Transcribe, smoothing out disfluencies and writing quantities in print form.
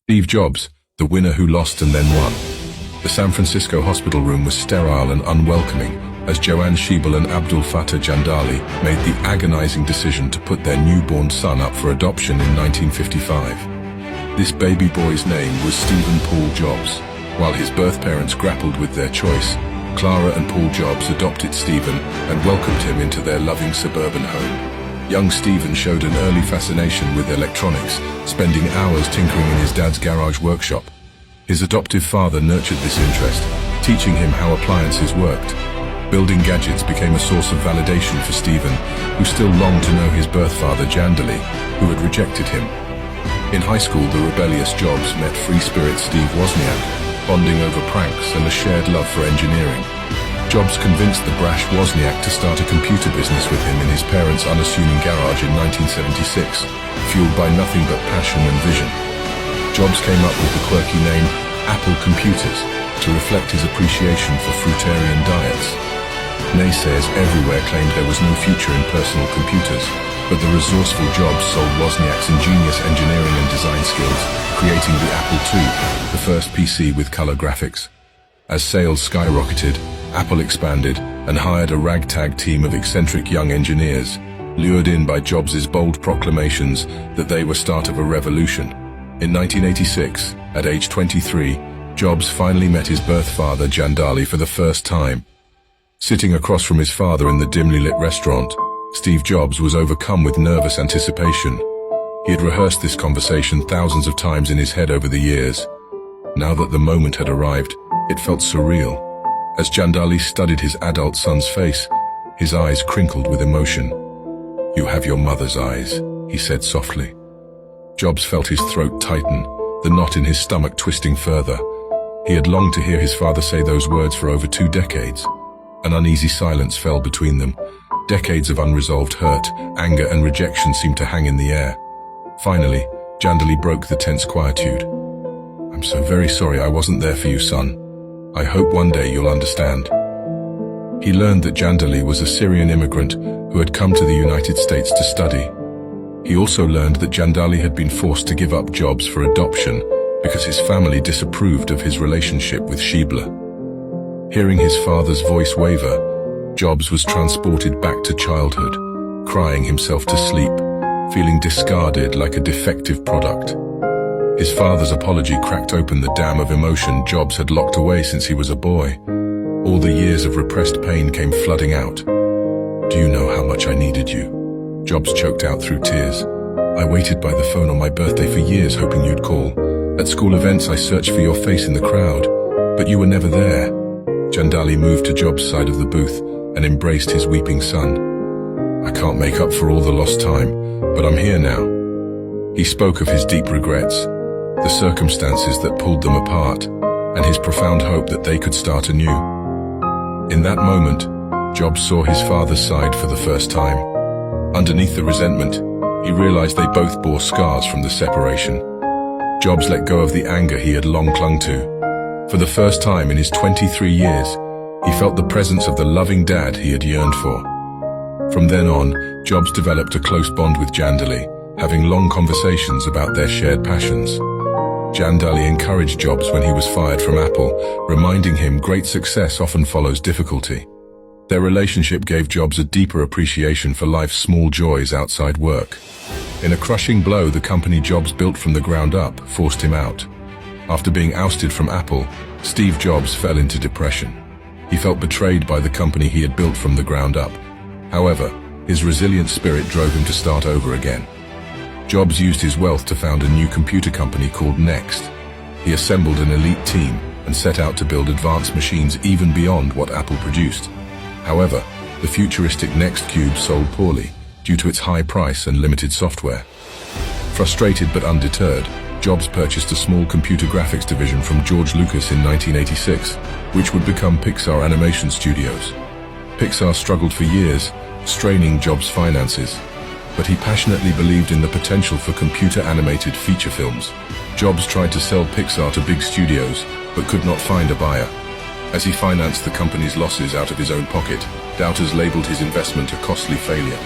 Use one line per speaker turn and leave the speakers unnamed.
Steve Jobs, the winner who lost and then won. The San Francisco hospital room was sterile and unwelcoming as Joanne Schiebel and Abdul Fattah Jandali made the agonizing decision to put their newborn son up for adoption in 1955. This baby boy's name was Stephen Paul Jobs. While his birth parents grappled with their choice, Clara and Paul Jobs adopted Stephen and welcomed him into their loving suburban home. Young Stephen showed an early fascination with electronics, spending hours tinkering in his dad's garage workshop. His adoptive father nurtured this interest, teaching him how appliances worked. Building gadgets became a source of validation for Stephen, who still longed to know his birth father Jandali, who had rejected him. In high school, the rebellious Jobs met free spirit Steve Wozniak, bonding over pranks and a shared love for engineering. Jobs convinced the brash Wozniak to start a computer business with him in his parents' unassuming garage in 1976, fueled by nothing but passion and vision. Jobs came up with the quirky name Apple Computers to reflect his appreciation for fruitarian diets. Naysayers everywhere claimed there was no future in personal computers, but the resourceful Jobs sold Wozniak's ingenious engineering and design skills, creating the Apple II, the first PC with color graphics. As sales skyrocketed, Apple expanded and hired a ragtag team of eccentric young engineers, lured in by Jobs' bold proclamations that they were start of a revolution. In 1986, at age 23, Jobs finally met his birth father Jandali for the first time. Sitting across from his father in the dimly lit restaurant, Steve Jobs was overcome with nervous anticipation. He had rehearsed this conversation thousands of times in his head over the years. Now that the moment had arrived, it felt surreal. As Jandali studied his adult son's face, his eyes crinkled with emotion. "You have your mother's eyes," he said softly. Jobs felt his throat tighten, the knot in his stomach twisting further. He had longed to hear his father say those words for over 2 decades. An uneasy silence fell between them. Decades of unresolved hurt, anger, and rejection seemed to hang in the air. Finally, Jandali broke the tense quietude. "I'm so very sorry I wasn't there for you, son. I hope one day you'll understand." He learned that Jandali was a Syrian immigrant who had come to the United States to study. He also learned that Jandali had been forced to give up Jobs for adoption because his family disapproved of his relationship with Schiebel. Hearing his father's voice waver, Jobs was transported back to childhood, crying himself to sleep, feeling discarded like a defective product. His father's apology cracked open the dam of emotion Jobs had locked away since he was a boy. All the years of repressed pain came flooding out. "Do you know how much I needed you?" Jobs choked out through tears. "I waited by the phone on my birthday for years hoping you'd call. At school events I searched for your face in the crowd, but you were never there." Jandali moved to Jobs' side of the booth and embraced his weeping son. "I can't make up for all the lost time, but I'm here now." He spoke of his deep regrets, the circumstances that pulled them apart, and his profound hope that they could start anew. In that moment, Jobs saw his father's side for the first time. Underneath the resentment, he realized they both bore scars from the separation. Jobs let go of the anger he had long clung to. For the first time in his 23 years, he felt the presence of the loving dad he had yearned for. From then on, Jobs developed a close bond with Jandali, having long conversations about their shared passions. Jandali encouraged Jobs when he was fired from Apple, reminding him great success often follows difficulty. Their relationship gave Jobs a deeper appreciation for life's small joys outside work. In a crushing blow, the company Jobs built from the ground up forced him out. After being ousted from Apple, Steve Jobs fell into depression. He felt betrayed by the company he had built from the ground up. However, his resilient spirit drove him to start over again. Jobs used his wealth to found a new computer company called Next. He assembled an elite team and set out to build advanced machines even beyond what Apple produced. However, the futuristic Next Cube sold poorly due to its high price and limited software. Frustrated but undeterred, Jobs purchased a small computer graphics division from George Lucas in 1986, which would become Pixar Animation Studios. Pixar struggled for years, straining Jobs' finances, but he passionately believed in the potential for computer-animated feature films. Jobs tried to sell Pixar to big studios, but could not find a buyer. As he financed the company's losses out of his own pocket, doubters labeled his investment a costly failure.